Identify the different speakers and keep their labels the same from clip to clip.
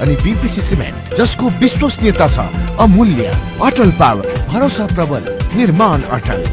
Speaker 1: अनि BPC cement, जसको विश्वसनीयता छ अमूल्य। अटल पावर, भरोसा प्रबल, निर्माण अटल।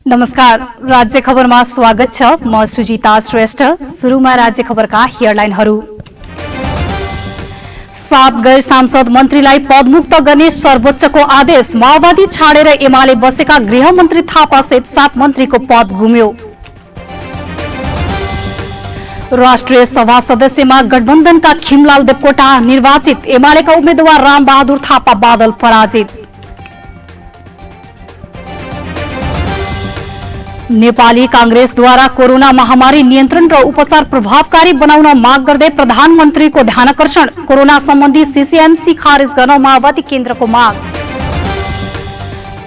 Speaker 2: नमस्कार, राज्य खबरमा स्वागत छ। म सुजिता श्रेष्ठ। सुरुमा राज्य खबरका हेडलाइनहरू। 7 गैर सांसद मन्त्रीलाई पदमुक्त गर्ने सर्वोच्चको आदेश। माओवादी छाडेर एमाले बसेका गृहमन्त्री थापा सहित 7 मन्त्रीको पद गुम्यो। राष्ट्रिय सभा सदस्यमा गठबन्धनका खिमलाल देवकोटा निर्वाचित। एमालेका उम्मेद्वार रामबहादुर थापा बादल पराजित। नेपाली कांग्रेसद्वारा कोरोना महामारी नियन्त्रण र उपचार प्रभावकारी बनाउन माग गर्दै प्रधानमन्त्रीको ध्यानकर्षण। कोरोना सम्बन्धी सीसीएमसी खारेज गर्न माओवादी केन्द्रको माग।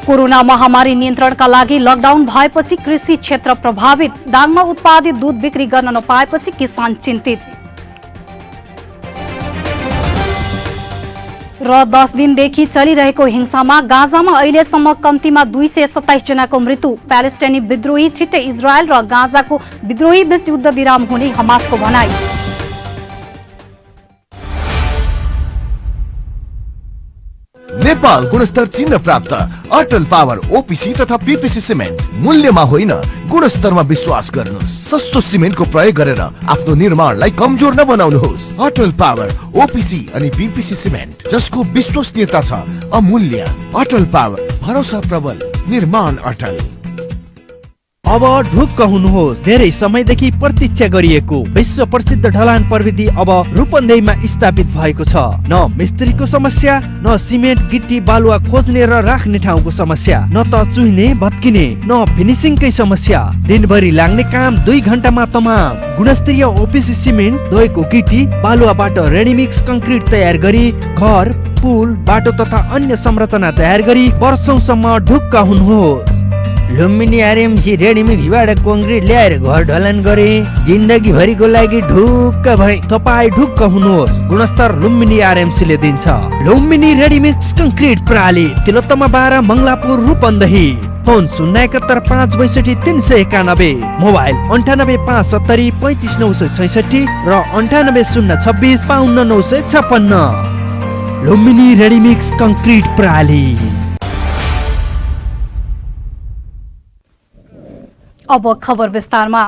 Speaker 2: कोरोना महामारी नियन्त्रणका लागि लकडाउन भएपछि कृषि क्षेत्र प्रभावित। दाङमा उत्पादित दूध बिक्री गर्न नपाएपछि किसान चिन्तित। र 10 दिनदेखि चलिरहेको हिंसामा गाजामा अहिलेसम्म कम्तीमा 227 जनाको मृत्यु। प्यालेस्टाइनी विद्रोही छिट्टै इजरायल र गाजाको विद्रोही बीच युद्ध विराम हुने हमासको भनाई।
Speaker 1: नेपाल गुणस्तर चिन्ह प्राप्त अटल पावर ओपीसी तथा पीपीसी सिमेन्ट। मूल्यमा होइन, गुणस्तरमा विश्वास गर्नुहोस्। सस्तो सिमेन्टको प्रयोग गरेर आफ्नो निर्माणलाई कमजोर नबनाउनुहोस्। अटल पावर ओपीसी अनि पीपीसी सिमेन्ट, जसको विश्वसनीयता छ अमूल्य। अटल पावर, भरोसा प्रबल, निर्माण अटल।
Speaker 3: अब ढुक्क हुनुहोस्। धेरै समयदेखि प्रतीक्षा गरिएको विश्व प्रसिद्ध ढलान प्रविधि अब रूपन्देहीमा स्थापित भएको छ। न मिस्त्रीको समस्या, न सिमेन्ट गिट्टी बालुवा खोज्ने र राख्ने ठाउँको समस्या, न त चुहिने भत्किने, न फिनिसिङकै समस्या। दिनभरि लाग्ने काम 2 घण्टामा तमाम। गुणस्तरीय ओपीसी सिमेन्ट, धोएको गिट्टी बालुवाबाट रेडीमिक्स कंक्रिट तयार गरी घर, पुल, बाटो तथा अन्य संरचना तयार गरी वर्षौंसम्म ढुक्क हुनुहोस्। लुम्बिनी आरएमसी रेडीमिक्सबाट कंक्रिट ल्याएर घर ढलान गरे। जिन्दगी भरिको लागि ढुक्क भए। तपाईँ ढुक्क हुनुहोस्। गुणस्तर लुम्बिनी आरएमसी ले दिन्छ। लुम्बिनी रेडीमिक्स कंक्रिट प्रणाली, तिलोत्तमा 12, मङ्गलापुर, रूपन्देही। फोन 071 562 391, मोबाइल 98 570 35 966 र 98 026 52 956। लुम्बिनी रेडीमिक्स कंक्रिट प्रणाली।
Speaker 2: अब खबर विस्तारमा।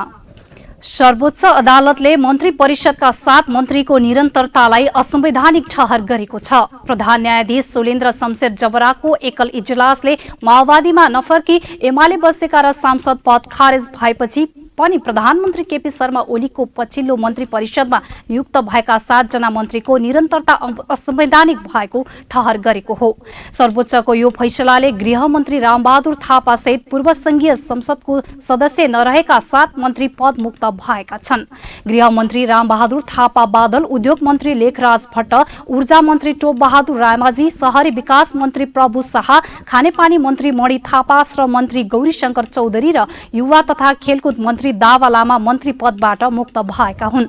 Speaker 2: सर्वोच्च अदालतले मन्त्री परिषदका 7 मन्त्रीको निरन्तरतालाई असंवैधानिक ठहर गरेको छ। प्रधान न्यायाधीश सोलेन्द्र शमशेर जबराको एकल इजलासले माओवादीमा नफर्की एमाले बसेका र सांसद पद खारेज भएपछि पनि प्रधानमन्त्री केपी शर्मा ओलीको पछिल्लो मन्त्री परिषदमा नियुक्त भएका 7 जना मन्त्रीको निरन्तरता असंवैधानिक भएको ठहर गरेको हो। सर्वोच्चको यो फैसलाले गृहमन्त्री रामबहादुर थापा सहित पूर्व संघीय संसदको सदस्य नरहेका 7 मन्त्री पद मुक्त भएका छन्। गृहमन्त्री रामबहादुर थापा बादल, उद्योग मन्त्री लेखराज भट्ट, ऊर्जा मन्त्री टोप बहादुर रायमाझी, शहरी विकास मन्त्री प्रभु शाह, खानेपानी मन्त्री मणि थापा, श्रम मन्त्री गौरीशंकर चौधरी र युवा तथा खेलकुद मन्त्री दावा लामा मन्त्री पदबाट मुक्त भएका हुन्।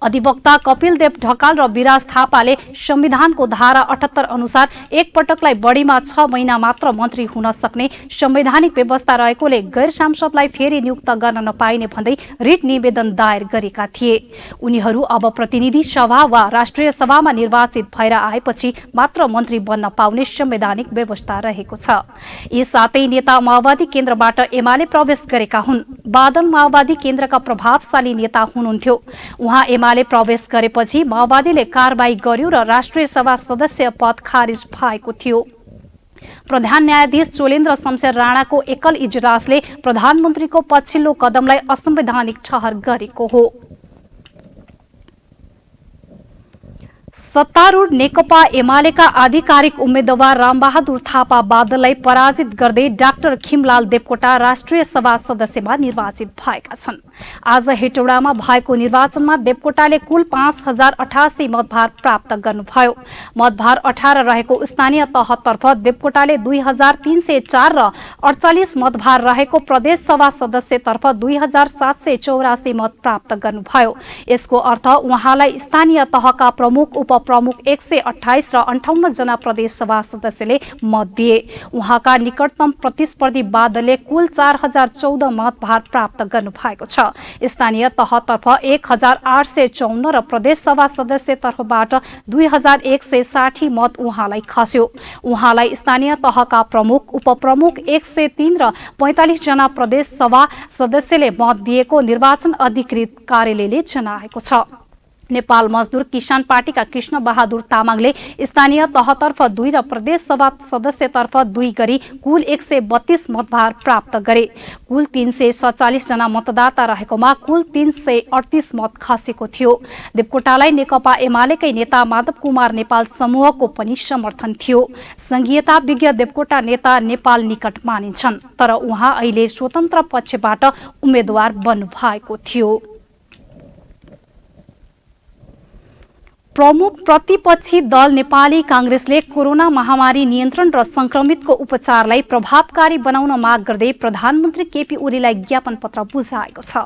Speaker 2: अधिवक्ता कपिल देव ढकाल र विराज थापाले संविधानको धारा 78 अनुसार एक पटकलाई बढीमा 6 महिना मात्र मन्त्री हुन सक्ने संवैधानिक व्यवस्था रहेकोले गैर सांसदलाई फेरि नियुक्त गर्न नपाइने भन्दै रिट निवेदन दायर गरेका थिए। उनीहरू अब प्रतिनिधि सभा वा राष्ट्रिय सभामा निर्वाचित भएर आएपछि मात्र मन्त्री बन्न पाउने संवैधानिक व्यवस्था रहेको छ। यी 7 नेता माओवादी केन्द्रबाट एमाले प्रवेश गरेका हुन्। बादल माओवादी केन्द्रका प्रभावशाली नेता हुनुहुन्थ्यो। उहाँ एमाले प्रवेश गरेपछि माओवादीले कारबाही गर्यो र राष्ट्रिय सभा सदस्य पद खारिज भएको थियो। प्रधान न्यायाधीश सोलेन्द्र शमशेर राणाको एकल इजलासले प्रधानमन्त्रीको पछिल्लो कदमलाई असंवैधानिक ठहर गरेको हो। सत्तारूढ नेकपा एमालेका आधिकारिक उम्मेद्वार रामबहादुर थापा बादललाई पराजित गर्दै डाक्टर खिमलाल देवकोटा राष्ट्रिय सभा सदस्यमा निर्वाचित भएका छन्। आज हेटौडामा भएको निर्वाचनमा देवकोटाले कुल 5088 मतभार प्राप्त गर्नुभयो। मतभार 18 रहेको स्थानीय तहतर्फ देवकोटाले 2304 र 48 मतभार रहेको प्रदेश सभा सदस्यतर्फ 2784 मत प्राप्त गर्नुभयो। यसको अर्थ उहाँलाई स्थानीय तहका प्रमुख उपप्रमुख 128 र 58 जना प्रदेश सभा सदस्यले मत दिए। उहाँका निकटतम प्रतिस्पर्धी बादलले कुल 4014 मतभार प्राप्त गर्नु भएको छ। स्थानीय तहतर्फ 1854 र प्रदेश सभा सदस्यतर्फबाट 2160 मत उहाँलाई खस्यो। उहाँलाई स्थानीय तहका प्रमुख उपप्रमुख 103 र 45 जना प्रदेश सभा सदस्यले मत दिएको निर्वाचन अधिकृत कार्यालयले जनाएको छ। नेपाल मजदुर किसान पार्टीका कृष्ण बहादुर तामाङले स्थानीय तहतर्फ 2 र प्रदेश सभा सदस्यतर्फ 2 गरी कुल 132 मतभार प्राप्त गरे। कुल 347 जना मतदाता रहेकोमा कुल 338 मत खसेको थियो। देवकोटालाई नेकपा एमालेकै नेता माधव कुमार नेपाल समूहको पनि समर्थन थियो। संघीयता विज्ञ देवकोटा नेता नेपाल निकट मानिन्छन्, तर उहाँ अहिले स्वतन्त्र पक्षबाट उम्मेद्वार बन्नु भएको थियो। प्रमुख प्रतिपक्षी दल नेपाली कांग्रेसले कोरोना महामारी नियन्त्रण र संक्रमितको उपचारलाई प्रभावकारी बनाउन माग गर्दै प्रधानमन्त्री केपी ओलीलाई ज्ञापन पत्र बुझाएको छ।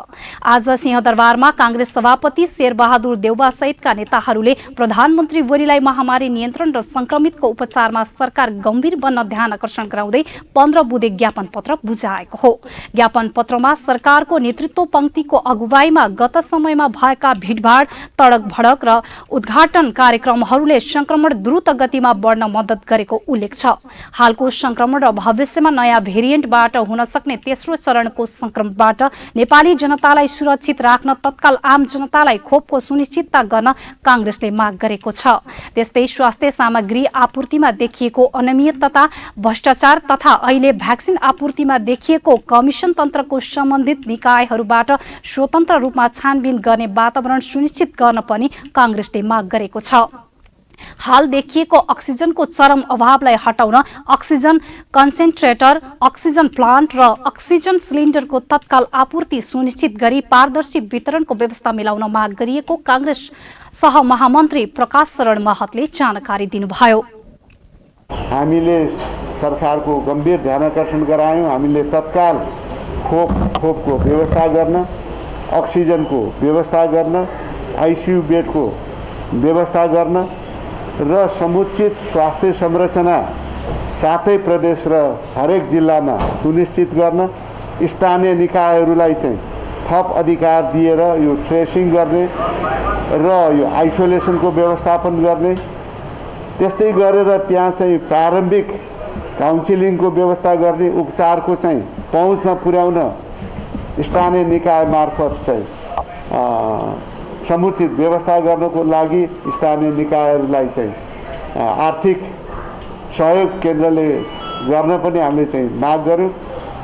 Speaker 2: आज सिंहदरबारमा कांग्रेस सभापति शेरबहादुर देउवा सहितका नेताहरूले प्रधानमन्त्री ओलीलाई महामारी नियन्त्रण र संक्रमितको उपचारमा सरकार गम्भीर बन्न ध्यान आकर्षण गराउँदै 15 बुँदे ज्ञापन पत्र बुझाएको हो। ज्ञापन पत्रमा सरकारको नेतृत्व पंक्तिको अगुवाईमा गत समयमा भएका भिडभाड, तडक भडक र उद्घाटन कार्यक्रमहरूले संक्रमण द्रुत गतिमा बढ्न मद्दत गरेको उल्लेख छ। हालको संक्रमण र भविष्यमा नयाँ भेरिएन्टबाट हुन सक्ने तेस्रो चरणको संक्रमणबाट नेपाली जनतालाई सुरक्षित राख्न तत्काल आम जनतालाई खोपको सुनिश्चितता गर्न कांग्रेसले माग गरेको छ। त्यस्तै स्वास्थ्य सामग्री आपूर्तिमा देखिएको अनियमितता, भ्रष्टाचार तथा अहिले भ्याक्सिन आपूर्तिमा देखिएको कमिसन तन्त्रको सम्बन्धित निकायहरूबाट स्वतन्त्र रूपमा छानबिन गर्ने वातावरण सुनिश्चित गर्न पनि कांग्रेसले माग गरेको छ। हाल देखिएको अक्सिजनको चरम अभावलाई हटाउन अक्सिजन कन्सेन्ट्रेटर, अक्सिजन प्लान्ट र अक्सिजन सिलिन्डरको तत्काल आपूर्ति सुनिश्चित गरी पारदर्शी वितरणको व्यवस्था मिलाउन माग गरिएको कांग्रेस सहमहामन्त्री प्रकाश शरण महतले जानकारी दिनुभयो।
Speaker 4: हामीले सरकारको गम्भीर ध्यानाकर्षण गरायौं। हामीले तत्काल खोपको व्यवस्था गर्न, अक्सिजनको व्यवस्था गर्न, आइसियु बेडको व्यवस्था गर्न र समुचित स्वास्थ्य संरचना साथै प्रदेश र हरेक जिल्लामा सुनिश्चित गर्न, स्थानीय निकायहरूलाई चाहिँ थप अधिकार दिएर यो ट्रेसिङ गर्ने र यो आइसोलेसनको व्यवस्थापन गर्ने, त्यस्तै गरेर त्यहाँ चाहिँ प्रारम्भिक काउन्सिलिङको व्यवस्था गर्ने, उपचारको चाहिँ पहुँचमा पुर्याउन स्थानीय निकाय मार्फत चाहिँ समुचित व्यवस्था गर्नको लागि स्थानीय निकायहरूलाई चाहिँ आर्थिक सहयोग केन्द्रले गर्न पनि हामीले चाहिँ माग गर्यौँ।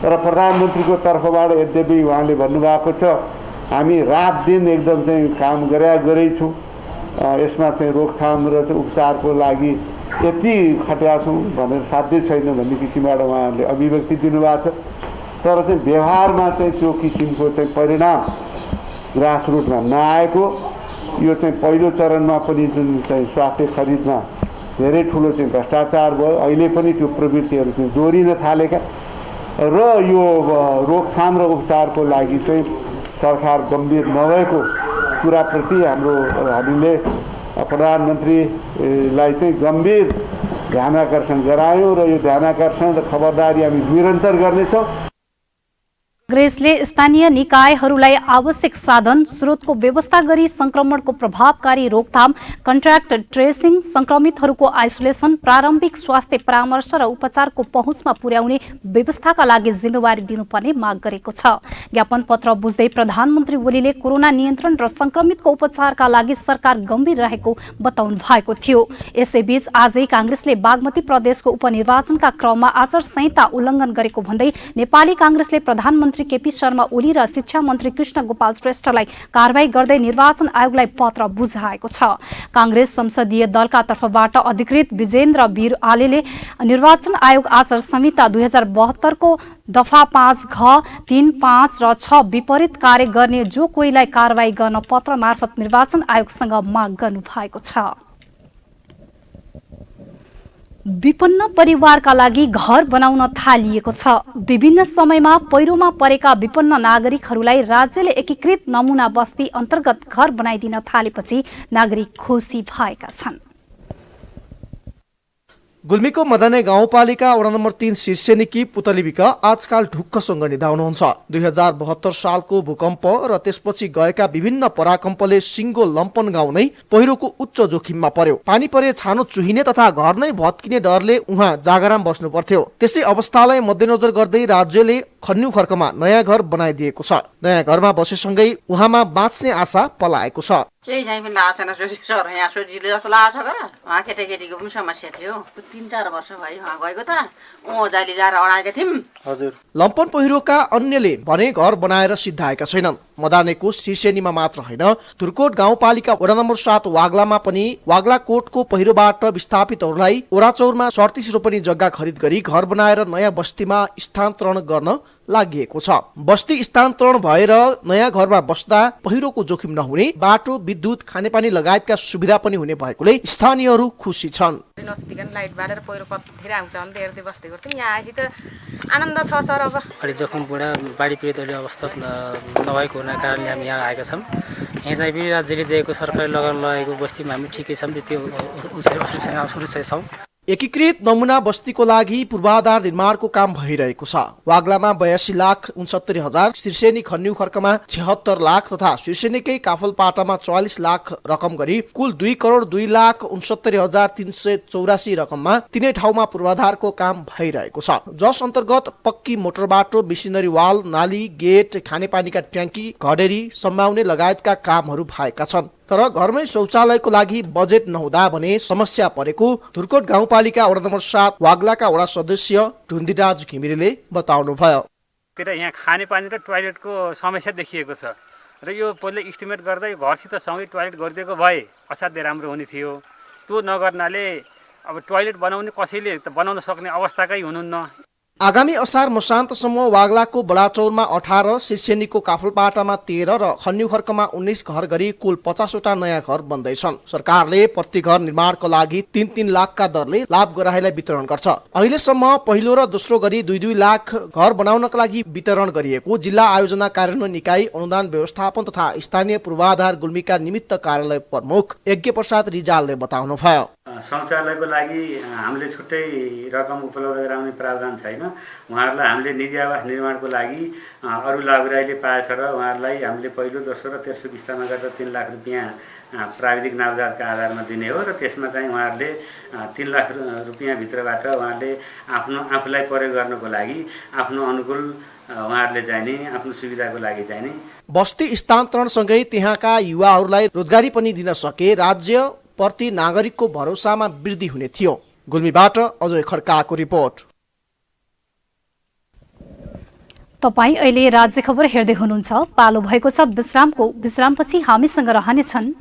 Speaker 4: तर प्रधानमन्त्रीको तर्फबाट यद्यपि उहाँले भन्नुभएको छ हामी रात दिन एकदम चाहिँ काम गरेछौँ, यसमा चाहिँ रोकथाम र उपचारको लागि यति खट्या छौँ भनेर साध्यै छैन भन्ने किसिमबाट उहाँहरूले अभिव्यक्ति दिनुभएको छ। तर चाहिँ व्यवहारमा चाहिँ त्यो किसिमको चाहिँ परिणाम ग्रासरुटमा नआएको, यो चाहिँ पहिलो चरणमा पनि जुन चाहिँ स्वास्थ्य खरिदमा धेरै ठुलो चाहिँ भ्रष्टाचार भयो, अहिले पनि त्यो प्रवृत्तिहरू चाहिँ दोहोरिन थालेका र यो रोकथाम र उपचारको लागि चाहिँ सरकार गम्भीर नभएको कुराप्रति हामीले प्रधानमन्त्रीलाई चाहिँ गम्भीर ध्यानाकर्षण गरायौँ र यो ध्यानाकर्षण र खबरदारी हामी निरन्तर गर्नेछौँ।
Speaker 2: कांग्रेसले स्थानीय निकायहरूलाई आवश्यक साधन स्रोतको व्यवस्था गरी संक्रमणको प्रभावकारी रोकथाम, कन्ट्र्याक्ट ट्रेसिङ, संक्रमितहरूको आइसोलेसन, प्रारम्भिक स्वास्थ्य परामर्श र उपचारको पहुँचमा पुर्याउने व्यवस्थाका लागि जिम्मेवारी दिनुपर्ने माग गरेको छ। ज्ञापन पत्र बुझ्दै प्रधानमन्त्री ओलीले कोरोना नियन्त्रण र संक्रमितको उपचारका लागि सरकार गम्भीर रहेको बताउनु भएको थियो। यसैबीच आजै कांग्रेसले बागमती प्रदेशको उपनिर्वाचनका क्रममा आचार संहिता उल्लङ्घन गरेको भन्दै नेपाली कांग्रेसले प्रधानमन्त्री मन्त्री केपी शर्मा ओली र शिक्षा मन्त्री कृष्ण गोपाल श्रेष्ठलाई कारबाही गर्दै निर्वाचन आयोगलाई पत्र बुझाएको छ। कांग्रेस संसदीय दलका तर्फबाट अधिकृत विजेन्द्र वीर आलेले निर्वाचन आयोग आचार संहिता 2072 को दफा 5 घ 3, 5 र 6 विपरीत कार्य गर्ने जो कोहीलाई कारबाही गर्न पत्र मार्फत निर्वाचन आयोगसँग माग गर्नु भएको छ। विपन्न परिवारका लागि घर बनाउन थालिएको छ। विभिन्न समयमा पहिरोमा परेका विपन्न नागरिकहरूलाई राज्यले एकीकृत नमुना बस्ती अन्तर्गत घर बनाइदिन थालेपछि नागरिक खुसी भएका छन्।
Speaker 5: गुल्मीको मदने गाउँपालिका वडा नम्बर 3 शीर्षेनीकी पुतली बिका आजकाल ढुक्कसँग निधाउनुहुन्छ। 2072 सालको भूकम्प र त्यसपछि गएका विभिन्न पराकम्पले सिङ्गो लम्पन गाउँ नै पहिरोको उच्च जोखिममा पर्यो। पानी परे छानो चुहिने तथा घर नै भत्किने डरले उहाँ जागराम बस्नु पर्थ्यो। त्यसै अवस्थालाई मध्यनजर गर्दै राज्यले खन्यु खर्कमा नयाँ घर बनाइदिएको छ। नयाँ घरमा बसेसँगै उहाँमा बाँच्ने आशा पलाएको छ।
Speaker 6: केही चाहिँ पनि लागेको छैन। सर यहाँ सोझिले जस्तो लागेको छ गर। उहाँ केटाकेटीको पनि समस्या थियो। 3-4 वर्ष भयो उहाँ गएको त जाली ल्याएर अडाएका थियौँ।
Speaker 5: हजुर। लम्पन पहिरोका अन्यले भने घर बनाएर सिद्धाएका छैनन्। मदानेको शीर्षेनीमा मात्र होइन, धुर्कोट गाउँपालिका वडा नम्बर 7 वाग्लामा पनि वाग्लाकोटको पहिरोबाट विस्थापितहरूलाई ओडाचौरमा 37 रोपनी जग्गा खरिद गरी घर बनाएर नयाँ बस्तीमा स्थानान्तरण गर्न लागि छ। बस्ती स्थानान्तरण भएर नयाँ घरमा बस्दा पहिरोको जोखिम नहुने, बाटो, विद्युत, खानेपानी लगायतका सुविधा पनि हुने भएकोले स्थानीयहरू खुसी छन्।
Speaker 7: नसुतिकन लाइट बालेर पहिरो कतिखेर आउँछ भने हेर्दै बस्दै गर्थ्यौँ। यहाँ आएपछि त आनन्द छ सर। अब
Speaker 8: अलि जोखिम बुढा बाढी पीडितहरूले अवस्था नभएको हुनाको कारणले हामी यहाँ आएका छौँ। यहाँ चाहिँ राज्यले दिएको सरकारले लगेको बस्तीमा हामी ठिकै छौँ, त्यो सुरक्षा छौँ।
Speaker 5: एकीकृत नमुना बस्तीको लागि पूर्वाधार निर्माणको काम भइरहेको छ। वाग्लामा 82,69,000, शीर्षेनी खन्यु खर्कमा 76 लाख तथा शीर्षेनीकै काफलपाटामा 44 लाख रकम गरी कुल 2,02,69,384 रकममा तीनै ठाउँमा पूर्वाधारको काम भइरहेको छ। जस अन्तर्गत पक्की मोटर बाटो, मिसिनरी वाल, नाली, गेट, खानेपानीका ट्याङ्की, घडेरी सम्माउने लगायतका कामहरू भएका छन्। तर घरमै शौचालयको लागि बजेट नहुँदा भने समस्या परेको धुर्कोट गाउँपालिका वडा नम्बर 7 वाग्लाका वडा सदस्य ढुन्दिराज घिमिरेले बताउनु भयो।
Speaker 9: यहाँ खानेपानी र टोयलेटको समस्या देखिएको छ र यो पहिले इस्टिमेट गर्दै घरसित सँगै टोयलेट गरिदिएको भए असाध्यै राम्रो हुने थियो। त्यो नगर्नाले अब टोयलेट बनाउने कसैले त बनाउन सक्ने अवस्थाकै हुनुहुन्न।
Speaker 5: आगामी असार मसान्तसम्म वाग्लाको बडाचौरमा 18, शीर्षेनीको काफलपाटामा 13 र खन्यु खर्कमा 19 घर गरी कुल 50 वटा नयाँ घर बन्दैछन्। सरकारले प्रति घर निर्माणको लागि 3-3 लाखका दरले लाभग्राहीलाई वितरण गर्छ। अहिलेसम्म पहिलो र दोस्रो गरी 2-2 लाख घर बनाउनका लागि वितरण गरिएको जिल्ला आयोजना कार्यान्वयन निकाय अनुदान व्यवस्थापन तथा स्थानीय पूर्वाधार गुल्मीका निमित्त कार्यालय प्रमुख यज्ञ प्रसाद रिजालले बताउनु भयो।
Speaker 10: शौचालयको लागि हामीले छुट्टै रकम उपलब्ध गराउने प्रावधान छैन। उहाँहरूलाई हामीले निजी आवास निर्माणको लागि अरू लाभग्राहीले पाएछ र उहाँहरूलाई हामीले पहिलो, दोस्रो र तेस्रो किस्तामा गरेर 3 लाख रुपियाँ प्राविधिक नामजातका आधारमा दिने हो र त्यसमा चाहिँ उहाँहरूले 3 लाख रुपियाँ भित्रबाट उहाँहरूले आफूलाई प्रयोग गर्नको लागि आफ्नो अनुकूल उहाँहरूले चाहिने आफ्नो सुविधाको लागि चाहिने
Speaker 5: बस्ती स्थानान्तरणसँगै त्यहाँका युवाहरूलाई रोजगारी पनि दिन सके राज्य प्रति नागरिकको भरोसामा वृद्धि हुने थियो। गुल्मीबाट अजय खड्काको रिपोर्ट।
Speaker 2: तपाईँ अहिले राज्य खबर हेर्दै हुनुहुन्छ। पालो भएको छ विश्रामको। विश्रामपछि हामीसँग रहनेछन्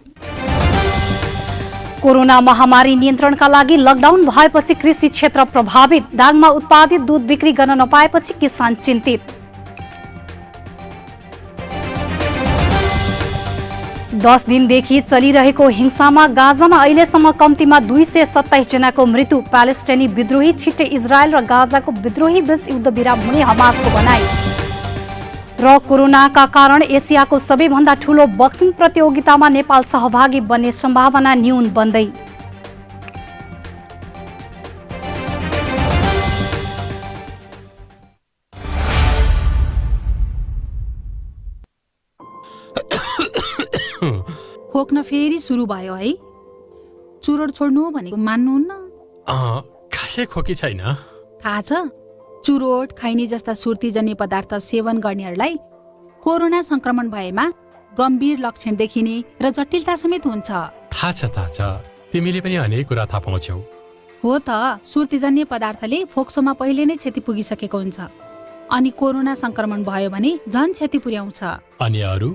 Speaker 2: कोरोना महामारी नियन्त्रणका लागि लकडाउन भएपछि कृषि क्षेत्र प्रभावित, दाङमा उत्पादित दूध बिक्री गर्न नपाएपछि किसान चिन्तित। 10 दिनदेखि चलिरहेको हिंसामा गाजामा अहिलेसम्म कम्तीमा 227 जनाको मृत्यु। प्यालेस्टाइनी विद्रोही छिट्टै इजरायल र गाजाको विद्रोही बीच युद्ध विराम हुने हमासको भनाई। र कोरोनाका कारण एसियाको सबैभन्दा ठूलो बक्सिङ प्रतियोगितामा नेपाल सहभागी बन्ने सम्भावना न्यून बन्दै।
Speaker 11: खोक्न फेरि सुरु भयो है। चुरोट छोड्नु भनेको मान्नुहुन्न?
Speaker 12: खासै खोकी छैन।
Speaker 11: थाहा छ, चुरोट, खैनी जस्ता सुर्तीजन्य पदार्थ सेवन गर्नेहरूलाई कोरोना संक्रमण भएमा गम्भीर लक्षण देखिने र जटिलता समेत हुन्छ।
Speaker 12: थाहा छ, तिमीले पनि अनेक कुरा थाहा पाउँछौ।
Speaker 11: हो त, सुर्तीजन्य पदार्थले फोक्सोमा पहिले नै क्षति पुगिसकेको हुन्छ। अनि कोरोना संक्रमण भयो भने झन क्षति पुर्याउँछ।
Speaker 12: अनि अरू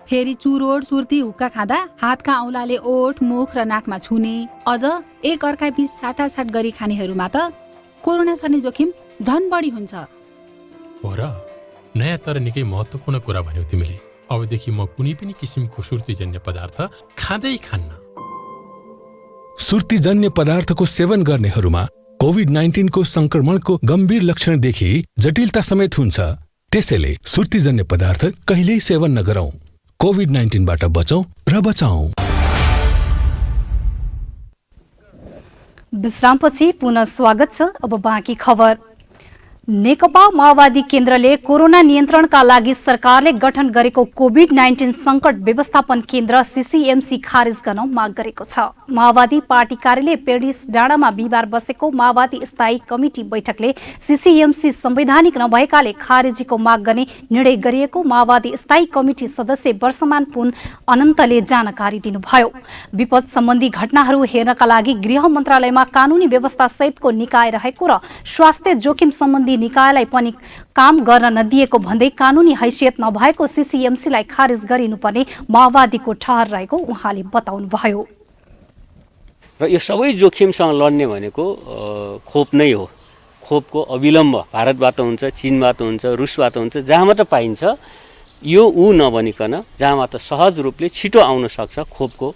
Speaker 11: फेरि चुरोट सुर्ती हुक्का खाँदा हातका औँलाले ओठ मुख र नाकमा छुने, अझ एक अर्का बीच साटासाट गरी खानेहरूमा त कोरोना सर्ने जोखिम झन बढी हुन्छ।
Speaker 12: हो र, नयाँ तर निकै महत्त्वपूर्ण कुरा भन्यौ तिमीले। अबदेखि म कुनै पनि किसिमको सुर्तीजन्य पदार्थ खाँदै खान्न।
Speaker 13: सुर्तीजन्य पदार्थको सेवन गर्नेहरूमा कोभिड-19 को संक्रमणको गम्भीर लक्षणदेखि जटिलता समेत हुन्छ। त्यसैले सुर्तीजन्य पदार्थ कहिल्यै सेवन नगरौं। कोभिड-19 बाट बचौं र बचाऊ।
Speaker 2: विश्रामपछि पुनः स्वागत छ। अब बाँकी खबर। नेकपा माओवादी केन्द्रले कोरोना नियन्त्रणका लागि सरकारले गठन गरेको कोभिड-19 संकट व्यवस्थापन केन्द्र सीसीएमसी खारेज गर्न माग गरेको छ। माओवादी पार्टी कार्यालय पेडिस डाँडामा बिहिबार बसेको माओवादी स्थायी कमिटी बैठकले सीसीएमसी संवैधानिक नभएकाले खारेजीको माग गर्ने निर्णय गरिएको माओवादी स्थायी कमिटी सदस्य वर्षमान पुन अनन्तले जानकारी दिनुभयो। विपद सम्बन्धी घटनाहरू हेर्नका लागि गृह मन्त्रालयमा कानूनी व्यवस्था सहितको निकाय रहेको र स्वास्थ्य जोखिम सम्बन्धी निकायलाई पनि काम गर्न नदिएको भन्दै कानूनी हैसियत नभएको सीसीएमसीलाई खारेज गरिनुपर्ने माओवादीको ठहर रहेको उहाँले बताउनुभयो।
Speaker 14: र यो सबै जोखिमसँग लड्ने भनेको खोप नै हो। खोपको अविलम्ब भारतबाट हुन्छ, चीनबाट हुन्छ, रुसबाट हुन्छ, जहाँ मात्र पाइन्छ यो नबनिकन जहाँ मात्र सहज रूपले छिटो आउन सक्छ खोपको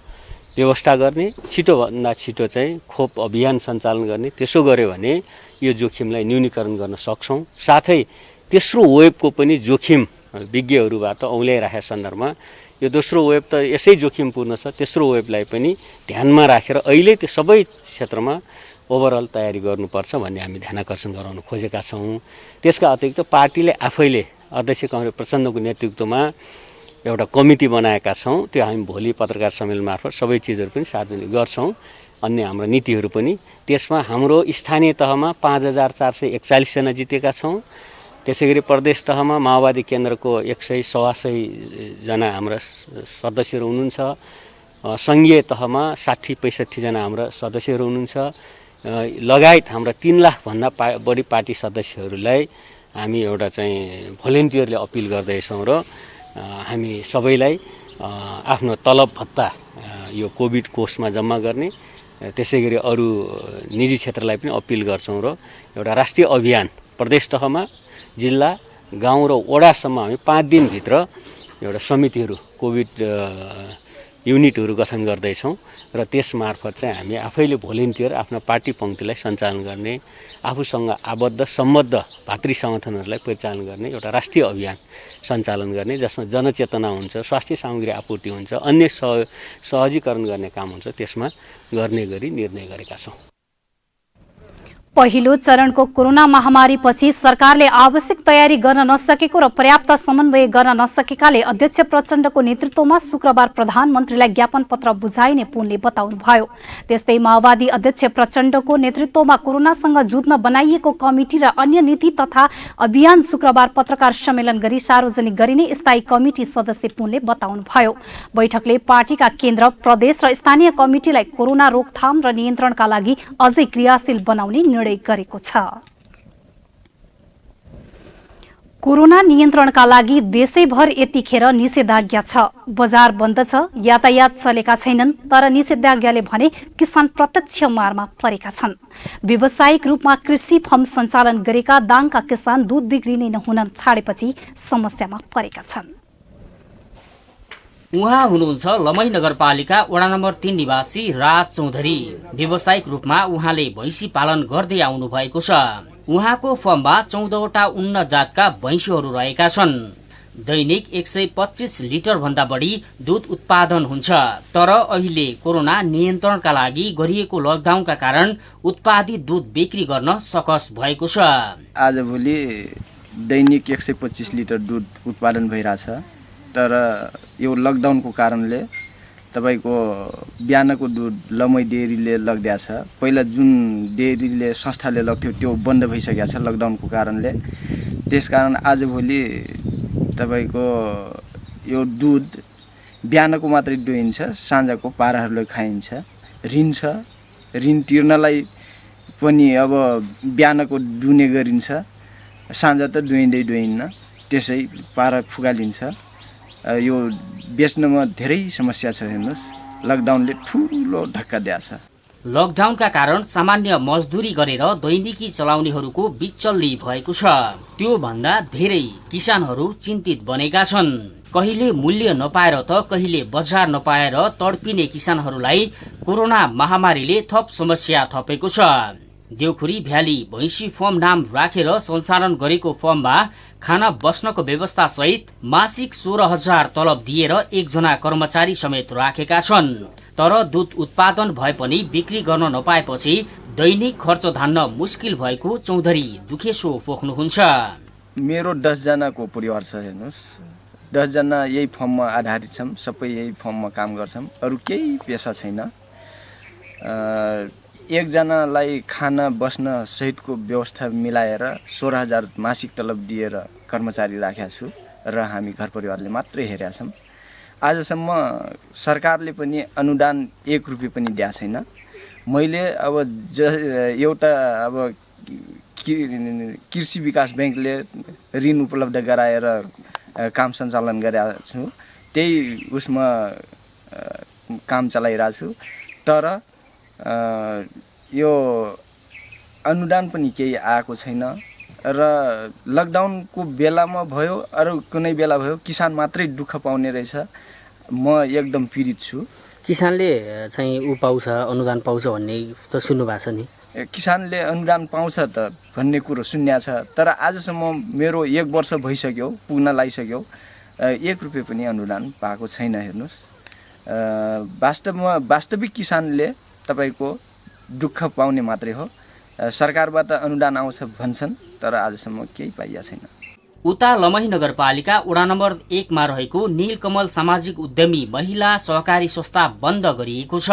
Speaker 14: व्यवस्था गर्ने, छिटोभन्दा छिटो चाहिँ खोप अभियान सञ्चालन गर्ने। त्यसो गर्यो भने यो जोखिमलाई न्यूनीकरण गर्न सक्छौँ। साथै तेस्रो वेभको पनि जोखिम विज्ञहरूबाट औल्याइराखेको सन्दर्भमा यो दोस्रो वेभ त यसै जोखिमपूर्ण छ, तेस्रो वेभलाई पनि ध्यानमा राखेर अहिले त्यो सबै क्षेत्रमा ओभरअल तयारी गर्नुपर्छ भन्ने हामी ध्यानाकर्षण गराउन खोजेका छौँ। त्यसका अतिरिक्त पार्टीले आफैले अध्यक्ष कमरेड प्रचण्डको नेतृत्वमा एउटा कमिटी बनाएका छौँ। त्यो हामी भोलि पत्रकार सम्मेलन मार्फत सबै चिजहरू पनि सार्वजनिक गर्छौँ। अन्य हाम्रो नीतिहरू पनि त्यसमा हाम्रो स्थानीय तहमा 5441 जना जितेका छौँ। त्यसैगरी प्रदेश तहमा माओवादी केन्द्रको 100-125 जना हाम्रा सदस्यहरू हुनुहुन्छ। सङ्घीय तहमा 60-65 जना हाम्रा सदस्यहरू हुनुहुन्छ। लगायत हाम्रा 3 लाखभन्दा बढी पार्टी सदस्यहरूलाई हामी एउटा चाहिँ भोलिन्टियरले अपिल गर्दैछौँ र हामी सबैलाई आफ्नो तलब भत्ता यो कोभिड कोषमा जम्मा गर्ने, त्यसैगरी अरू निजी क्षेत्रलाई पनि अपिल गर्छौँ र एउटा राष्ट्रिय अभियान प्रदेश तहमा, जिल्ला, गाउँ र वडासम्म हामी 5 दिनभित्र एउटा समितिहरू कोभिड युनिटहरू गठन गर्दैछौँ र त्यसमार्फत चाहिँ हामी आफैले भोलिन्टियर आफ्नो पार्टी पङ्क्तिलाई सञ्चालन गर्ने, आफूसँग आबद्ध सम्बद्ध भातृ सङ्गठनहरूलाई परिचालन गर्ने एउटा राष्ट्रिय अभियान सञ्चालन गर्ने, जसमा जनचेतना हुन्छ, स्वास्थ्य सामग्री आपूर्ति हुन्छ, अन्य सहजीकरण गर्ने काम हुन्छ, त्यसमा गर्ने गरी निर्णय गरेका छौँ।
Speaker 2: पहिलो चरणको कोरोना महामारीपछि सरकारले आवश्यक तयारी गर्न नसकेको र पर्याप्त समन्वय गर्न नसकेकाले अध्यक्ष प्रचण्डको नेतृत्वमा शुक्रबार प्रधानमन्त्रीलाई ज्ञापन पत्र बुझाइने पुनले बताउनुभयो। त्यस्तै माओवादी अध्यक्ष प्रचण्डको नेतृत्वमा कोरोनासँग जुझ्न बनाइएको कमिटी र अन्य नीति तथा अभियान शुक्रबार पत्रकार सम्मेलन गरी सार्वजनिक गरिने स्थायी कमिटी सदस्य पुनले बताउनुभयो। बैठकले पार्टीका केन्द्र, प्रदेश र स्थानीय कमिटीलाई कोरोना रोकथाम र नियन्त्रणका लागि अझै क्रियाशील बनाउने निर्णय गरेको छ। कोरोना नियन्त्रणका लागि देशैभर यतिखेर निषेधाज्ञा छ। बजार बन्द छ, यातायात चलेका छैनन्, तर निषेधाज्ञाले भने किसान प्रत्यक्ष मारमा परेका छन्। व्यावसायिक रूपमा कृषि फर्म सञ्चालन गरेका दाङका किसान दूध बिक्री नै नहुन छाडेपछि समस्यामा परेका छन्।
Speaker 15: उहाँ हुनुहुन्छ लमई नगरपालिका वडा नम्बर 3 निवासी राज चौधरी। व्यावसायिक रूपमा उहाँले भैँसी पालन गर्दै आउनु भएको छ। उहाँको फर्ममा 14वटा उन्नत जातका भैँसीहरू रहेका छन्। दैनिक 125 लिटर भन्दा बढी दूध उत्पादन हुन्छ। तर अहिले कोरोना नियन्त्रणका लागि गरिएको लकडाउनका कारण उत्पादित दूध बिक्री गर्न सकस भएको छ।
Speaker 16: आजभोलि दैनिक 125 लिटर दूध उत्पादन भइरहेछ, तर यो लकडाउनको कारणले तपाईको बिहानको दूध लमई डेरीले लगिदिएको छ। पहिला जुन डेरीले संस्थाले लग्थ्यो त्यो बन्द भइसकेको छ लकडाउनको कारणले। त्यसकारण आजभोलि तपाईको यो दूध बिहानको मात्रै दुहिन्छ, साँझको पाराहरूले खाइन्छ। ऋण तिर्नलाई पनि अब बिहानको दुने गरिन्छ। साँझ त डुइन्न त्यसै पारा फुगालिन्छ। यो बेच्नमा धेरै समस्या छ। हेर्नुहोस्, लकडाउनले ठुलो धक्का दिएछ।
Speaker 15: लकडाउनका कारण सामान्य मजदुरी गरेर दैनिकी चलाउनेहरूको बिचल्ली भएको छ। त्यो भन्दा धेरै किसानहरू चिन्तित बनेका छन्। कहिले मूल्य नपाएर त कहिले बजार नपाएर तडपिने किसानहरूलाई कोरोना महामारीले थप समस्या थपेको छ। देउखुरी भ्याली भैँसी फर्म नाम राखेर सञ्चालन गरेको फर्ममा खाना बस्नको व्यवस्था सहित मासिक 16,000 तलब दिएर एकजना कर्मचारी समेत राखेका छन्। तर दूध उत्पादन भए पनि बिक्री गर्न नपाएपछि दैनिक खर्च धान्न मुस्किल भएको चौधरी दुखेसो पोख्नुहुन्छ।
Speaker 16: मेरो 10 जनाको परिवार छ। हेर्नुहोस्, 10 जना यही फर्ममा आधारित छौँ। सबै यही फर्ममा काम गर्छौँ। अरू केही पेसा छैन। एकजनालाई खाना बस्न सहितको व्यवस्था मिलाएर 16,000 मासिक तलब दिएर कर्मचारी राखेका छु र हामी घर परिवारले मात्रै हेरेका छौँ। आजसम्म सरकारले पनि अनुदान 1 रुपियाँ पनि दिएको छैन। मैले अब एउटा अब कृषि विकास ब्याङ्कले ऋण उपलब्ध गराएर काम सञ्चालन गरेको छु। त्यही उसमा काम चलाइरहेको छु। तर यो अनुदान पनि केही आएको छैन र लकडाउनको बेलामा भयो, अरू कुनै बेला भयो, किसान मात्रै दुःख पाउने रहेछ। म एकदम पीडित छु।
Speaker 17: किसानले चाहिँ पाउँछ, अनुदान पाउँछ भन्ने त सुन्नु भएको छ नि?
Speaker 16: किसानले अनुदान पाउँछ त भन्ने कुरो सुन्या छ। तर आजसम्म मेरो 1 वर्ष भइसक्यो, पुग्न लागिसक्यो, 1 रुपियाँ पनि अनुदान पाएको छैन। हेर्नुहोस्, वास्तविक किसानले तपाईँको दुःख पाउने मात्रै हो। सरकारबाट अनुदान आउँछ भन्छन्, तर आजसम्म केही पाइएको छैन।
Speaker 15: उता लमही नगरपालिका वडा नम्बर 1 मा रहेको नीलकमल सामाजिक उद्यमी महिला सहकारी संस्था बन्द गरिएको छ।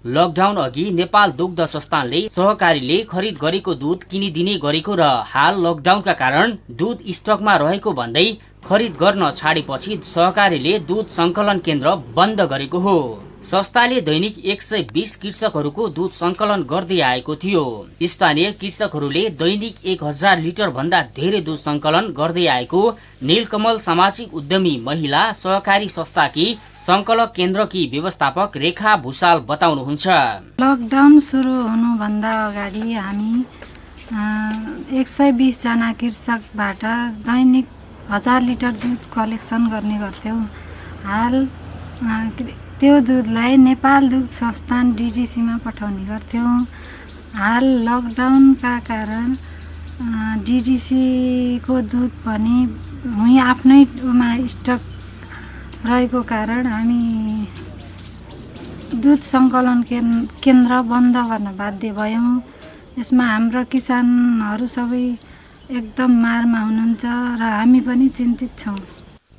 Speaker 15: लकडाउन अघि नेपाल दुग्ध संस्थानले सहकारीले खरिद गरेको दूध किनिदिने गरेको र हाल लकडाउनका कारण दूध स्टकमा रहेको भन्दै खरिद गर्न छाडेपछि सहकारीले दूध संकलन केन्द्र बन्द गरेको हो। संस्थाले दैनिक 120 कृषकहरूको दूध संकलन गर्दै आएको थियो। स्थानीय कृषकहरूले दैनिक 1000 लिटर भन्दा धेरै दूध संकलन गर्दै आएको नीलकमल सामाजिक उद्यमी महिला सहकारी संस्थाकी संकलक केन्द्रकी व्यवस्थापक रेखा भूषाल बताउनुहुन्छ।
Speaker 18: लकडाउन सुरु हुनुभन्दा अगाडि हामी 120 जना कृषकबाट दैनिक 1000 लिटर दूध कलेक्सन गर्ने गर्थ्यौँ। हाल त्यो दूधलाई नेपाल दुग्ध संस्थान DDCमा पठाउने गर्थ्यौँ। हाल लकडाउनका कारण DDCको दूध पनि वहीँ आफ्नैमा स्टक रहेको कारण हामी दूध सङ्कलन केन्द्र बन्द गर्न बाध्य भयौँ। यसमा हाम्रा किसानहरू सबै एकदम मारमा हुनुहुन्छ र हामी पनि चिन्तित छौँ।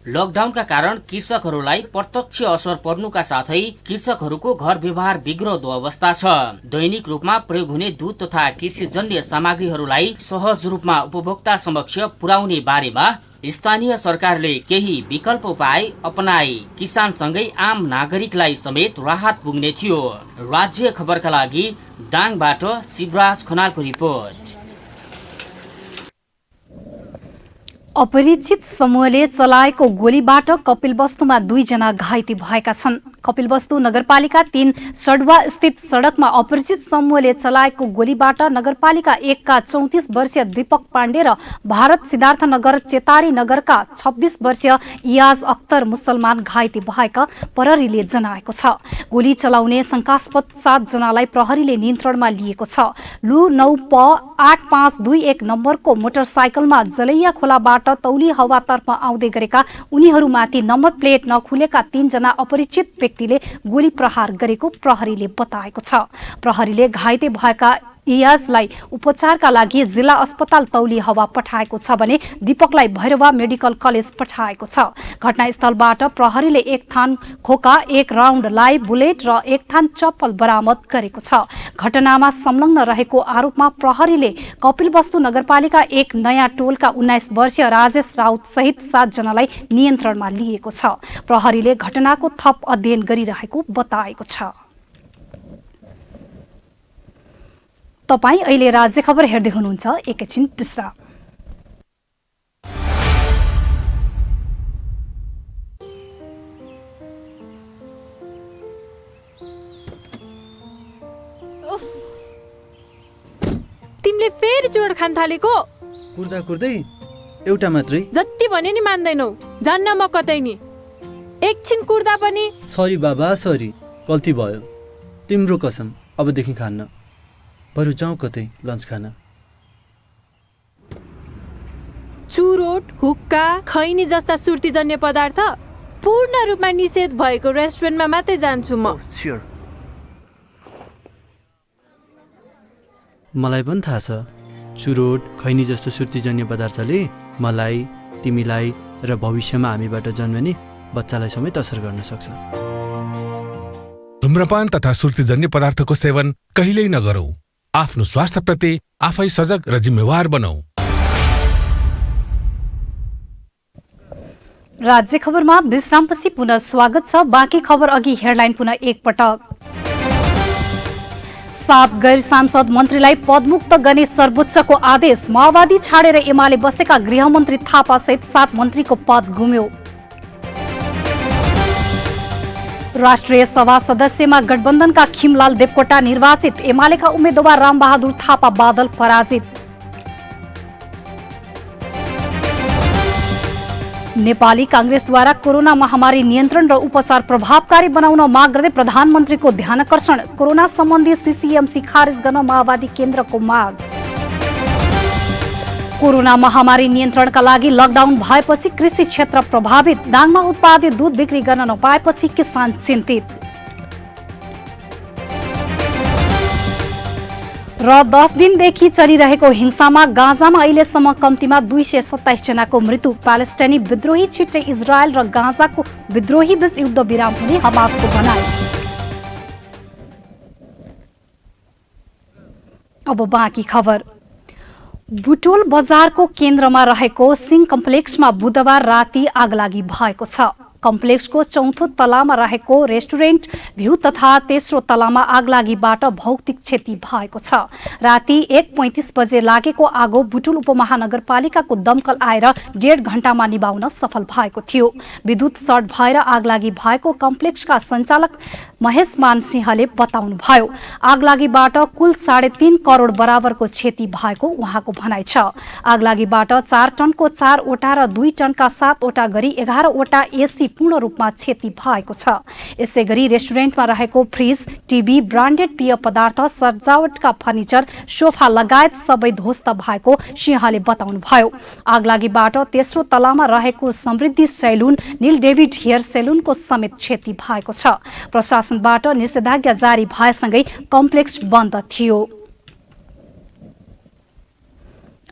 Speaker 15: लकडाउनका कारण कृषकहरूलाई प्रत्यक्ष असर पर्नुका साथै कृषकहरूको घर व्यवहार बिग्रदो अवस्था छ। दैनिक रूपमा प्रयोग हुने दूध तथा कृषिजन्य सामग्रीहरूलाई सहज रूपमा उपभोक्ता समक्ष पुर्याउने बारेमा स्थानीय सरकारले केही विकल्प उपाय अपनाए किसानसँगै आम नागरिकलाई समेत राहत पुग्ने थियो। राज्य खबरका लागि दाङबाट शिवराज खनालको रिपोर्ट।
Speaker 2: अपरिचित समूहले चलाएको गोलीबाट कपिलवस्तुमा 2 जना घाइते भएका छन्। कपिलवस्तु नगरपालिका 3 सडवा स्थित सडकमा अपरिचित समूहले चलाएको गोलीबाट नगरपालिका 1 का 34 वर्षीय दीपक पाण्डे र भारत सिद्धार्थनगर चेतारी नगरका 26 वर्षीय इयाज अख्तर मुसलमान घाइते भएका प्रहरीले जनाएको छ। गोली चलाउने शंकास्पद 7 जनालाई प्रहरीले नियन्त्रणमा लिएको छ। लु 9 प 8521 नम्बरको मोटरसाइकलमा जलैया खोलाबाट तौली हवातर्फ आउँदै गरेका उनीहरूमाथि नम्बर प्लेट नखुलेका 3 जना अपरिचित व्यक्तिले गोली प्रहार गरेको प्रहरीले बताएको छ। प्रहरीले घाइते भएका इयाजलाई उपचारका लागि जिल्ला अस्पताल तौली हवा पठाएको छ भने दीपकलाई भैरवा मेडिकल कलेज पठाएको छ। घटनास्थलबाट प्रहरीले 1 थान खोका, 1 राउन्ड लाइभ बुलेट र 1 थान चप्पल बरामद गरेको छ। घटनामा संलग्न रहेको आरोपमा प्रहरीले कपिलवस्तु नगरपालिका 1 नयाँ टोलका 19 वर्षीय राजेश राउत सहित 7 जनालाई नियन्त्रणमा लिएको छ। प्रहरीले घटनाको थप अध्ययन गरिरहेको बताएको छ। तपाईं अहिले राज्य खबर हेर्दै हुनुहुन्छ। एकैछिन विश्राम।
Speaker 19: चुरोट खान थालेको?
Speaker 3: कुर्दा कुर्दै एउटा मात्रै।
Speaker 19: जति भने नि मान्दैनौ, जान्न म कतै नि। एकछिन कुर्दा पनि।
Speaker 3: सरी बाबा, सरी, गल्ती भयो। तिम्रो कसम, अबदेखि खान्न। बरु जाउँ कतै लन्च खान।
Speaker 19: चुरोट, हुक्का, खैनी जस्ता सुर्तीजन्य पदार्थ पूर्ण रूपमा निषेध भएको रेस्टुरेन्टमा मात्रै जान्छु म।
Speaker 3: मलाई पनि थाहा छ, चुरोट, खैनी जस्तो सुर्तीजन्य पदार्थले मलाई, तिमीलाई र भविष्यमा हामीबाट जन्मने बच्चालाई समेत असर गर्न सक्छ।
Speaker 13: धूम्रपान तथा सुर्तीजन्य पदार्थको सेवन कहिल्यै नगरौं। आफ्नो स्वास्थ्यप्रति आफै सजग र जिम्मेवार बनौं।
Speaker 2: राज्य खबरमा विश्रामपछि पुनः स्वागत छ। बाँकी खबर अघि हेडलाइन पुनः एकपटक। 7 गैर सांसद मन्त्रीलाई पदमुक्त गर्ने सर्वोच्चको आदेश। माओवादी छाडेर एमाले बसेका गृहमन्त्री थापा सहित 7 मन्त्रीको पद गुम्यो। राष्ट्रिय सभा सदस्यमा गठबन्धनका खिमलाल देवकोटा निर्वाचित। एमालेका उम्मेद्वार रामबहादुर थापा बादल पराजित। नेपाली कांग्रेसद्वारा कोरोना महामारी नियन्त्रण र उपचार प्रभावकारी बनाउन माग गर्दै प्रधानमन्त्रीको ध्यानकर्षण। कोरोना सम्बन्धी सीसीएमसी खारेज गर्न माओवादी केन्द्रको माग। कोरोना महामारी नियन्त्रणका लागि लकडाउन भएपछि कृषि क्षेत्र प्रभावित। दाङमा उत्पादित दूध बिक्री गर्न नपाएपछि किसान चिन्तित। र 10 दिनदेखि चलिरहेको हिंसामा गाजामा अहिलेसम्म कम्तीमा 227 जनाको मृत्यु। प्यालेस्टाइनी विद्रोही छिट्टै इजरायल र गाजाको विद्रोही बीच युद्ध विराम हुने हमासको भनाइ। अब बाँकी खबर। बुटोल बजारको केन्द्रमा रहेको सिंह कम्प्लेक्समा बुधबार राति आगलागी भएको छ। कम्प्लेक्सको 4थो तलामा रहेको रेस्टुरेन्ट भ्यू तथा तेस्रो तलामा आगलागीबाट भौतिक क्षति भएको छ। राति 1:35 बजे लागेको आगो बुटुल उपमहानगरपालिकाको दमकल आएर 1.5 घण्टामा निभाउन सफल भएको थियो। विद्युत सर्ट भएर आगलागी भएको कम्प्लेक्सका सञ्चालक महेश मानसिंहले बताउनुभयो। आगलागीबाट कुल 3.5 करोड बराबरको क्षति भएको उहाँको भनाइ छ। आगलागीबाट 4 टनको 4 वटा र 2 टनका 7 वटा गरी 11 वटा एसी पूर्ण रूपमा क्षति भएको छ। यसैगरी रेस्टुरेन्टमा रहेको फ्रिज, टिभी, ब्रान्डेड पेय पदार्थ, सजावटका फर्निचर, सोफा लगायत सबै ध्वस्त भएको सिंहले बताउनुभयो। आगलागीबाट तेस्रो तलामा रहेको समृद्धि सैलुन, नील डेभिड हेयर सैलुनको समेत क्षति भएको छ। प्रशासनबाट निषेधाज्ञा जारी भएसँगै कम्प्लेक्स बन्द थियो।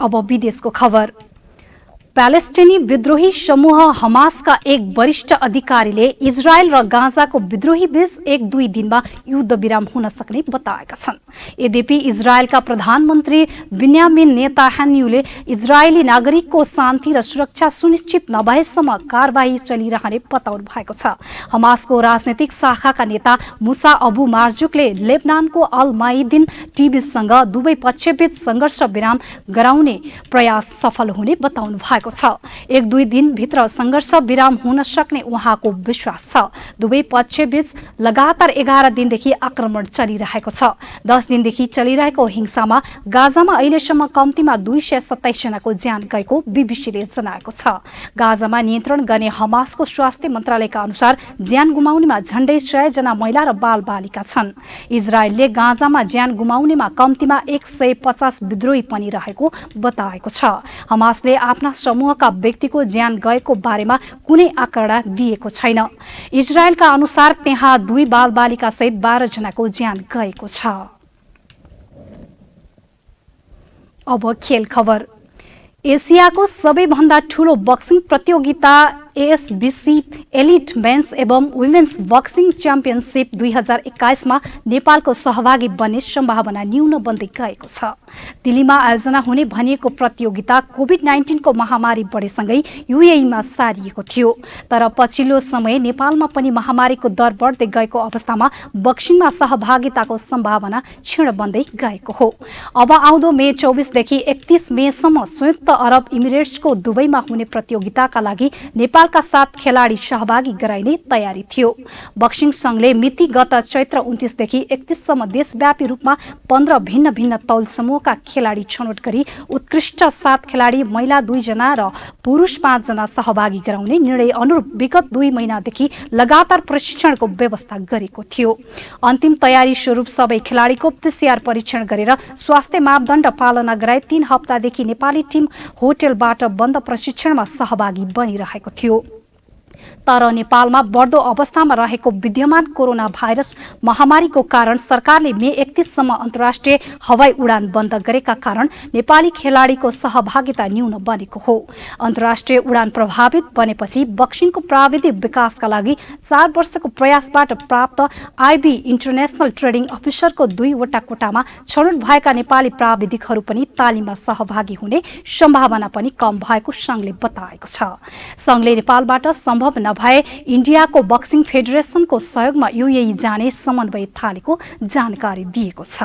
Speaker 2: अब विदेशको खबर। प्यालेस्टाइनी विद्रोही समूह हमासका एक वरिष्ठ अधिकारीले इजरायल र गाजाको विद्रोही बीच 1-2 दिनमा युद्ध विराम हुन सक्ने बताएका छन्। यद्यपि इजरायलका प्रधानमन्त्री बिन्यामिन नेतान्याहुले इजरायली नागरिकको शान्ति र सुरक्षा सुनिश्चित नभएसम्म कारबाही चलिरहने बताउनु भएको छ। हमासको राजनैतिक शाखाका नेता मुसा अबु मार्जुकले लेबनानको अल माइदिन टिभीसँग दुवै पक्षबीच सङ्घर्ष विराम गराउने प्रयास सफल हुने बताउनु भएको छ। 1-2 दिनभित्र सङ्घर्ष विराम हुन सक्ने उहाँको विश्वास छ। दुवै पक्षबीच लगातार 11 दिनदेखि आक्रमण चलिरहेको छ। 10 दिनदेखि चलिरहेको हिंसामा गाजामा अहिलेसम्म कम्तीमा 227 जनाको ज्यान गएको बीबीसीले जनाएको छ। गाजामा नियन्त्रण गर्ने हमासको स्वास्थ्य मन्त्रालयका अनुसार ज्यान गुमाउनेमा झण्डै 100 जना महिला र बालबालिका छन्। इजरायलले गाजामा ज्यान गुमाउनेमा कम्तीमा 150 विद्रोही पनि रहेको बताएको छ। हमासले आफ्ना समूहका व्यक्तिको ज्यान गएको बारेमा कुनै आँकडा दिएको छैन। इजरायलका अनुसार त्यहाँ 2 बालबालिका सहित 12 जनाको ज्यान गएको छ। अब खेल खबर। एसियाको सबैभन्दा ठूलो बक्सिङ प्रतियोगिता एएसबीसी एलिट मेन्स एवं वुमेन्स बक्सिङ च्याम्पियनसिप 2021 मा नेपालको सहभागी बन्ने सम्भावना न्यून बन्दै गएको छ। दिल्लीमा आयोजना हुने भनिएको प्रतियोगिता कोभिड-19 को महामारी बढेसँगै युएईमा सारिएको थियो। तर पछिल्लो समय नेपालमा पनि महामारीको दर बढ्दै गएको अवस्थामा बक्सिङमा सहभागिताको सम्भावना क्षीण बन्दै गएको हो। अब आउँदो मे 24 देखि 31 मेसम्म संयुक्त अरब इमिरेट्सको दुबईमा हुने प्रतियोगिताका लागि नेपाल बिहारका 7 खेलाडी सहभागी गराइने तयारी थियो। बक्सिङ संघले मिति गत चैत्र 29 देखि 31 सम्म देशव्यापी रूपमा 15 भिन्न भिन्न तौल समूहका खेलाडी छनौट गरी उत्कृष्ट 7 खेलाडी, महिला 2 जना र पुरुष 5 जना सहभागी गराउने निर्णय अनुरूप विगत 2 महिनादेखि लगातार प्रशिक्षणको व्यवस्था गरेको थियो। अन्तिम तयारी स्वरूप सबै खेलाडीको PCR परीक्षण गरेर स्वास्थ्य मापदण्ड पालना गराई 3 हप्तादेखि नेपाली टिम होटलबाट बन्द प्रशिक्षणमा सहभागी बनिरहेको थियो। तर नेपालमा बढ्दो अवस्थामा रहेको विद्यमान कोरोना भाइरस महामारीको कारण सरकारले मे 31 सम्म अन्तर्राष्ट्रिय हवाई उडान बन्द गरेका कारण नेपाली खेलाडीको सहभागिता न्यून बनेको हो। अन्तर्राष्ट्रिय उडान प्रभावित बनेपछि बक्सिङको प्राविधिक विकासका लागि 4 वर्षको प्रयासबाट प्राप्त आईबी इन्टरनेशनल ट्रेडिङ अफिसरको 2 वटा कोटामा छनौट भएका नेपाली प्राविधिकहरू पनि तालिममा सहभागी हुने सम्भावना पनि कम भएको संघले बताएको छ। संघले नेपालबाट सम्भव नभए इन्डियाको बक्सिङ फेडरेसनको सहयोगमा यूएई जाने समन्वय थालेको जानकारी दिएको छ।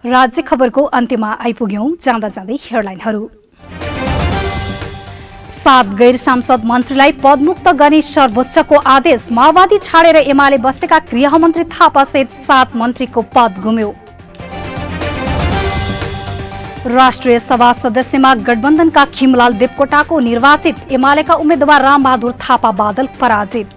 Speaker 2: राज्य खबरको अन्त्यमा आइपुग्यौं। जाँदा जाँदै हेडलाइनहरू। 7 गैर सांसद मन्त्रीलाई पदमुक्त गर्ने सर्वोच्चको आदेश। माओवादी छाडेर एमाले बसेका गृहमन्त्री थापा सहित 7 मन्त्रीको पद गुम्यो। राष्ट्रिय सभा सदस्यमा गठबन्धनका खिमलाल देवकोटाको निर्वाचित, एमालेका उम्मेद्वार रामबहादुर थापा बादल पराजित।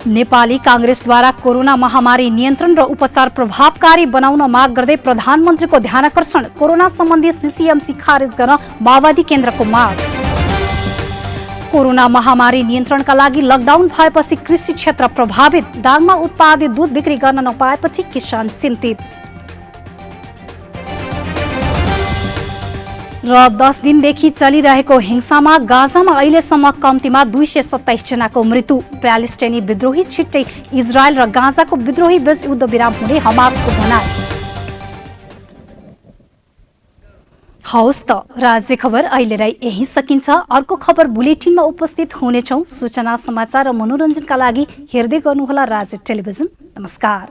Speaker 2: नेपाली कांग्रेसद्वारा कोरोना महामारी नियन्त्रण र उपचार प्रभावकारी बनाउन माग गर्दै प्रधानमन्त्रीको ध्यानकर्षण। कोरोना सम्बन्धी सीसीएमसी खारेज गर्न माओवादी केन्द्रको माग। कोरोना महामारी नियन्त्रणका लागि लकडाउन भएपछि कृषि क्षेत्र प्रभावित। दाङमा उत्पादित दूध बिक्री गर्न नपाएपछि किसान चिन्तित। र 10 दिनदेखि चलिरहेको हिंसामा गाजामा अहिलेसम्म कम्तीमा 227 जनाको मृत्यु। प्यालेस्टाइनी विद्रोही छिट्टै इजरायल र गाजाको विद्रोही बीच युद्धविराम हुने हमासको भनाई। हौस् त राज्य खबर अहिलेलाई यही सकिन्छ। अर्को खबर बुलेटिनमा उपस्थित हुनेछौं। सूचना, समाचार र मनोरञ्जनका लागि हेर्दै गर्नुहोला राज्य टेलिभिजन। नमस्कार।